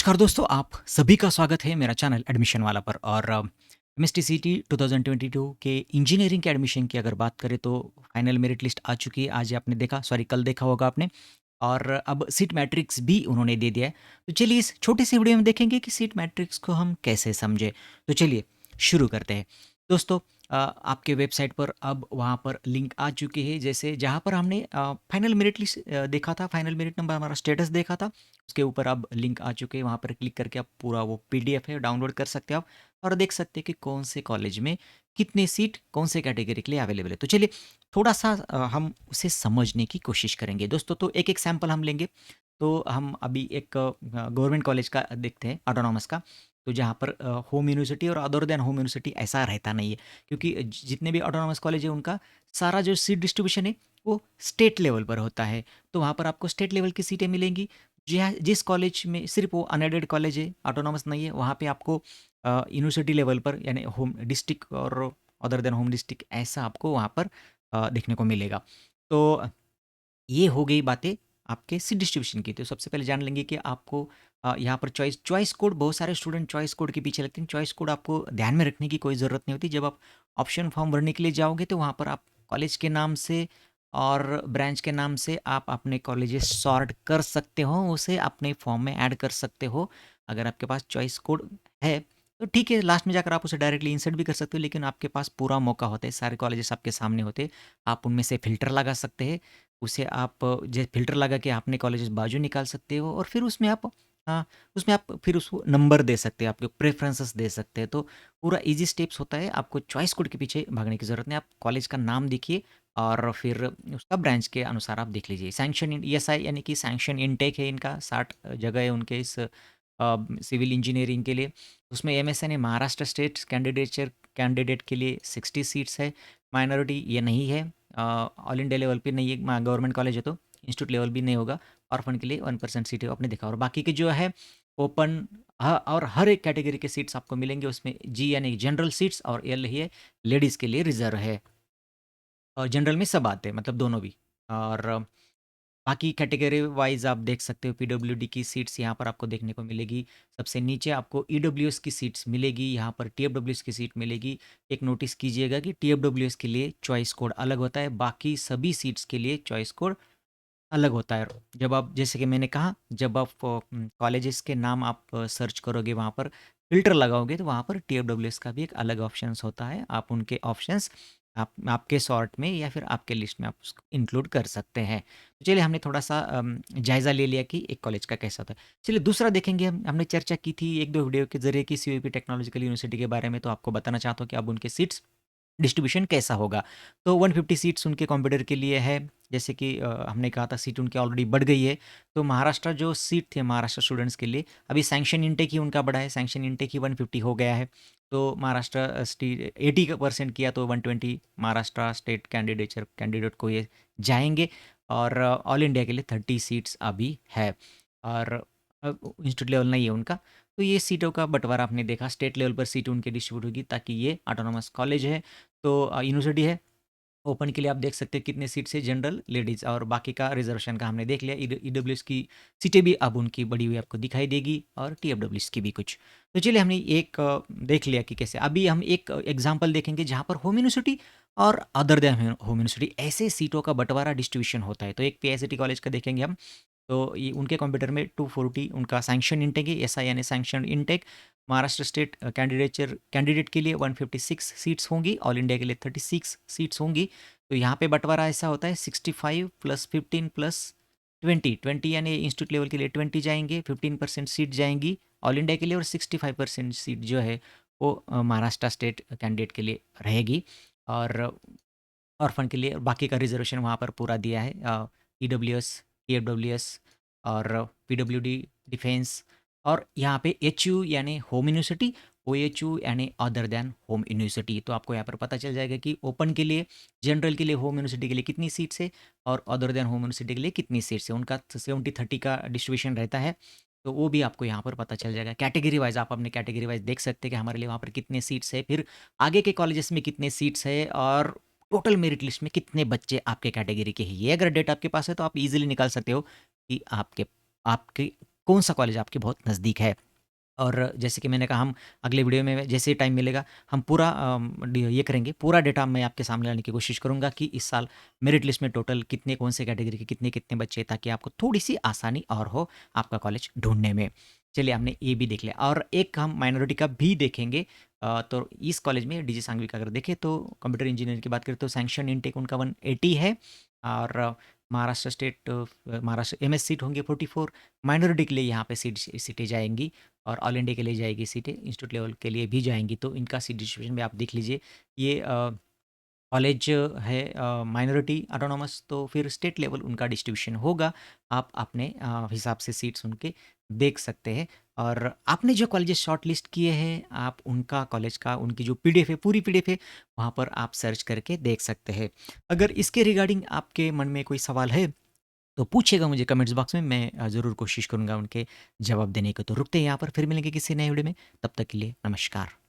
नमस्कार दोस्तों, आप सभी का स्वागत है मेरा चैनल एडमिशन वाला पर। और एमएसटीसीटी 2022 के इंजीनियरिंग के एडमिशन की अगर बात करें तो फाइनल मेरिट लिस्ट आ चुकी है। आज आपने देखा, सॉरी कल देखा होगा आपने। और अब सीट मैट्रिक्स भी उन्होंने दे दिया है। तो चलिए इस छोटे से वीडियो में देखेंगे कि सीट मैट्रिक्स को हम कैसे समझे। तो चलिए शुरू करते हैं दोस्तों। आपके वेबसाइट पर अब वहाँ पर लिंक आ चुके हैं, जैसे जहाँ पर हमने फाइनल मेरिट लिस्ट देखा था, फाइनल मेरिट नंबर हमारा स्टेटस देखा था, उसके ऊपर अब लिंक आ चुके हैं। वहाँ पर क्लिक करके आप पूरा वो पीडीएफ है डाउनलोड कर सकते हो आप, और देख सकते हैं कि कौन से कॉलेज में कितने सीट कौन से कैटेगरी के लिए अवेलेबल है। तो चलिए थोड़ा सा हम उसे समझने की कोशिश करेंगे दोस्तों। तो एक एक सैंपल हम लेंगे। तो हम अभी एक गवर्नमेंट कॉलेज का देखते हैं, ऑटोनॉमस का। तो जहाँ पर होम यूनिवर्सिटी और अदर देन होम यूनिवर्सिटी ऐसा रहता नहीं है, क्योंकि जितने भी ऑटोनॉमस कॉलेज है उनका सारा जो सीट डिस्ट्रीब्यूशन है वो स्टेट लेवल पर होता है। तो वहाँ पर आपको स्टेट लेवल की सीटें मिलेंगी। जिस कॉलेज में सिर्फ वो अनएडेड कॉलेज है, ऑटोनॉमस नहीं है, वहाँ पे आपको यूनिवर्सिटी लेवल पर यानी होम डिस्ट्रिक्ट और अदर देन होम डिस्ट्रिक्ट ऐसा आपको वहाँ पर देखने को मिलेगा। तो ये हो गई बातें आपके सीट डिस्ट्रीब्यूशन की। तो सबसे पहले जान लेंगे कि आपको यहाँ पर चॉइस चॉइस कोड, बहुत सारे स्टूडेंट चॉइस कोड के पीछे लगते हैं। चॉइस कोड आपको ध्यान में रखने की कोई ज़रूरत नहीं होती। जब आप ऑप्शन फॉर्म भरने के लिए जाओगे तो वहाँ पर आप कॉलेज के नाम से और ब्रांच के नाम से आप अपने कॉलेजेस सॉर्ट कर सकते हो, उसे अपने फॉर्म में ऐड कर सकते हो। अगर आपके पास चॉइस कोड है तो ठीक है, लास्ट में जाकर आप उसे डायरेक्टली इंसर्ट भी कर सकते हो, लेकिन आपके पास पूरा मौका होता है, सारे कॉलेजेस आपके सामने होते हैं। आप उनमें से फ़िल्टर लगा सकते हैं। उसे आप जो फ़िल्टर लगा के आपने कॉलेजेस बाजू निकाल सकते हो, और फिर उसमें आप फिर उसको नंबर दे सकते हैं, आपके प्रेफ़रेंसेस दे सकते हैं। तो पूरा ईज़ी स्टेप्स होता है, आपको चॉइस कोड के पीछे भागने की ज़रूरत नहीं। आप कॉलेज का नाम देखिए और फिर उसका ब्रांच के अनुसार आप देख लीजिए। सैंक्शन इन ईएसआई यानी कि सैंक्शन इनटेक है इनका, 60 जगह है उनके इस सिविल इंजीनियरिंग के लिए। उसमें एमएसएन है, महाराष्ट्र स्टेट कैंडिडेट के लिए 60 सीट्स है। माइनॉरिटी ये नहीं है, ऑल इंडिया लेवल पे नहीं है, गवर्नमेंट कॉलेज है तो इंस्टीट्यूट लेवल भी नहीं होगा। ऑर्फन के लिए 1% सीट है, आपने देखा। और बाकी के जो है ओपन और हर एक कैटेगरी के सीट्स आपको मिलेंगे। उसमें जी यानी जनरल सीट्स और एल ही है, लेडीज़ के लिए रिजर्व है। और जनरल में सब आते हैं, मतलब दोनों भी। और बाकी कैटेगरी वाइज आप देख सकते हो, पीडब्ल्यूडी की सीट्स यहाँ पर आपको देखने को मिलेगी। सबसे नीचे आपको ईडब्ल्यूएस की सीट्स मिलेगी, यहाँ पर टीएफडब्ल्यूएस की सीट मिलेगी। एक नोटिस कीजिएगा कि टीएफडब्ल्यूएस के लिए चॉइस कोड अलग होता है, बाकी सभी सीट्स के लिए चॉइस कोड अलग होता है। जब आप, जैसे कि मैंने कहा, जब आप कॉलेजेस के नाम आप सर्च करोगे, वहाँ पर फ़िल्टर लगाओगे, तो वहाँ पर टीएफडब्ल्यूएस का भी एक अलग ऑप्शंस होता है। आप उनके ऑप्शंस आपके सॉर्ट में या फिर आपके लिस्ट में आप उसको इंक्लूड कर सकते हैं। तो चलिए हमने थोड़ा-सा जायज़ा ले लिया कि एक कॉलेज का कैसा होता है। चलिए दूसरा देखेंगे हम। हमने चर्चा की थी 1-2 वीडियो के ज़रिए कि सीयूईपी टेक्नोलॉजिकल यूनिवर्सिटी के बारे में, तो आपको बताना चाहता हूँ कि अब उनके सीट्स डिस्ट्रीब्यूशन कैसा होगा। तो 150 सीट्स उनके कंप्यूटर के लिए है। जैसे कि हमने कहा था सीट उनकी ऑलरेडी बढ़ गई है। तो महाराष्ट्र जो सीट थे महाराष्ट्र स्टूडेंट्स के लिए, अभी सैंक्शन इनटेक ही उनका बढ़ा है, सैंक्शन इनटेक ही 150 हो गया है। तो महाराष्ट्र 80% किया तो 120 महाराष्ट्र स्टेट कैंडिडेट को ये जाएंगे। और ऑल इंडिया के लिए 30 सीट्स अभी है। और इंस्टीट्यूट लेवल नहीं है उनका। तो ये सीटों का बंटवारा आपने देखा, स्टेट लेवल पर सीट उनके डिस्ट्रीब्यूट होगी, ताकि ये ऑटोनॉमस कॉलेज है तो यूनिवर्सिटी है। ओपन के लिए आप देख सकते हैं कितने सीट्स है, जनरल, लेडीज़, और बाकी का रिजर्वेशन का हमने देख लिया। ईडब्ल्यूएस की सीटें भी अब उनकी बढ़ी हुई आपको दिखाई देगी, और टीएफडब्ल्यूएस की भी कुछ। तो चलिए हमने एक देख लिया कि कैसे। अभी हम एक एग्जांपल देखेंगे जहाँ पर होम यूनिवर्सिटी और अदर देन होम यूनिवर्सिटी ऐसे सीटों का बंटवारा डिस्ट्रीब्यूशन होता है। तो एक पीआईसीटी कॉलेज का देखेंगे हम। तो ये उनके कंप्यूटर में 240 उनका सैंक्शन इनटेक है, एसआई यानी sanction intake. Maharashtra state candidate के लिए 156 सीट्स होंगी, ऑल इंडिया के लिए 36 सीट्स होंगी। तो यहाँ पे बंटवारा ऐसा होता है 65 + 15 + 20 यानी इंस्टीट्यूट लेवल के लिए 20 जाएंगे, 15% सीट जाएंगी ऑल इंडिया के लिए, और 65% सीट जो है वो महाराष्ट्र स्टेट कैंडिडेट के लिए रहेगी। और ऑर्फन के लिए बाकी का रिजर्वेशन वहाँ पर पूरा दिया है। ईडब्ल्यूएस, टीएफडब्ल्यूएस और पीडब्ल्यूडी डिफेंस। और यहाँ पे एचयू यानी होम यूनिवर्सिटी, ओएचयू यानी अदर देन होम यूनिवर्सिटी। तो आपको यहाँ पर पता चल जाएगा कि ओपन के लिए, जनरल के लिए, होम यूनिवर्सिटी के लिए कितनी सीट्स है, और अदर देन होम यूनिवर्सिटी के लिए कितनी सीट्स है। उनका 70-30 का डिस्ट्रीब्यूशन रहता है। तो वो भी आपको यहाँ पर पता चल जाएगा। कैटेगरी वाइज आप अपने कैटेगरी वाइज देख सकते हैं कि हमारे लिए वहाँ पर कितने सीट्स है, फिर आगे के कॉलेजेस में कितने सीट्स है, और टोटल मेरिट लिस्ट में कितने बच्चे आपके कैटेगरी के हैं। ये अगर डेटा आपके पास है तो आप इजीली निकाल सकते हो कि आपके आपके कौन-सा कॉलेज आपके बहुत नज़दीक है। और जैसे कि मैंने कहा, हम अगले वीडियो में जैसे ही टाइम मिलेगा हम पूरा ये करेंगे, पूरा डेटा मैं आपके सामने लाने की कोशिश करूँगा कि इस साल मेरिट लिस्ट में टोटल कितने कौन से कैटेगरी के कितने-कितने बच्चे, ताकि आपको थोड़ी-सी आसानी और हो आपका कॉलेज ढूँढने में। चलिए, हमने ये भी देख लिया और एक हम माइनॉरिटी का भी देखेंगे। तो इस कॉलेज में डीजे सांघवी का अगर देखें तो कंप्यूटर इंजीनियरिंग की बात करें तो सैंक्शन इनटेक उनका 180 है। और Maharashtra state Maharashtra MS seat होंगे 44। माइनॉरिटी के लिए यहाँ पे सीटें जाएँगी और ऑल इंडिया के लिए जाएगी सीटें, इंस्टीट्यूट लेवल के लिए भी जाएँगी। तो इनका सीट डिस्ट्रीब्यूशन भी आप देख लीजिए। ये कॉलेज है माइनॉरिटी ऑटोनॉमस, तो फिर स्टेट लेवल उनका डिस्ट्रीब्यूशन होगा। आप अपने हिसाब से सीट्स उनके देख सकते हैं। और आपने जो कॉलेजेस शॉर्ट लिस्ट किए हैं, आप उनका कॉलेज का उनकी जो पीडीएफ है, पूरी पीडीएफ है, वहाँ पर आप सर्च करके देख सकते हैं। अगर इसके रिगार्डिंग आपके मन में कोई सवाल है तो पूछिएगा मुझे कमेंट्स बॉक्स में, मैं ज़रूर कोशिश करूँगा उनके जवाब देने की। तो रुकते हैं यहाँ पर, फिर मिलेंगे किसी नए वीडियो में। तब तक के लिए नमस्कार।